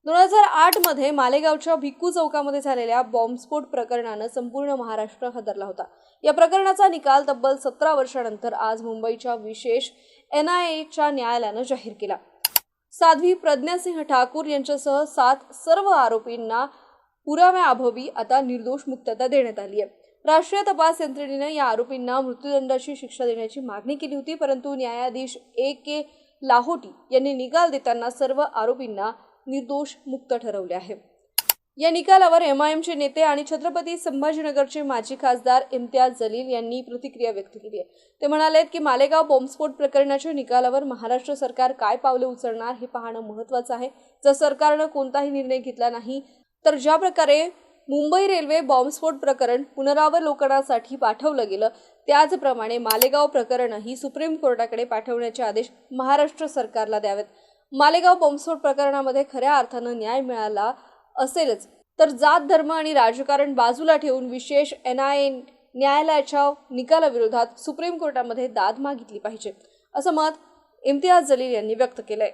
2008 मध्ये मालेगावच्या भिक्खू चौकामध्ये झालेल्या बॉम्बस्फोट प्रकरणानं संपूर्ण महाराष्ट्र हादरला होता। या प्रकरणाचा निकाल तब्बल 17 वर्षांनंतर आज मुंबईच्या विशेष NIAच्या न्यायालयानं जाहीर केला। साध्वी प्रज्ञा सिंह ठाकूर यांच्यासह 7 सर्व आरोपींना पुराव्याअभावी आता निर्दोष मुक्तता देण्यात आली आहे। राष्ट्रीय तपास यंत्रणेने या आरोपींना मृत्यूदंडाची शिक्षा देण्याची मागणी केली होती, परंतु न्यायाधीश AK लाहोटी यांनी निकाल देताना सर्व आरोपींना निर्दोष मुक्त ठरवले आहे। या निकालावर MIMचे नेते आणि छत्रपती संभाजीनगरचे माजी खासदार इम्तियाज जलील यांनी प्रतिक्रिया व्यक्त केली आहे। ते म्हणाले की मालेगाव बॉम्बस्फोट प्रकरणाच्या निकालावर महाराष्ट्र सरकार काय पावले उचलणार हे पाहणं महत्त्वाचं आहे। जर सरकारने कोणताही निर्णय घेतला नाही तर ज्या प्रकारे मुंबई रेल्वे बॉम्बस्फोट प्रकरण पुनरावलोकनासाठी पाठवलं गेलं त्याचप्रमाणे मालेगाव प्रकरणही सुप्रीम कोर्टाकडे पाठवण्याचे आदेश महाराष्ट्र सरकारला द्यावेत। मालेगाव बॉम्बस्फोट प्रकरणामध्ये खऱ्या अर्थानं न्याय मिळाला असेलच तर जात धर्म आणि राजकारण बाजूला ठेवून विशेष NIA न्यायालयाच्या निकालाविरोधात सुप्रीम कोर्टामध्ये दाद मागितली पाहिजे, असं मत इम्तियाज जलील यांनी व्यक्त केलंय।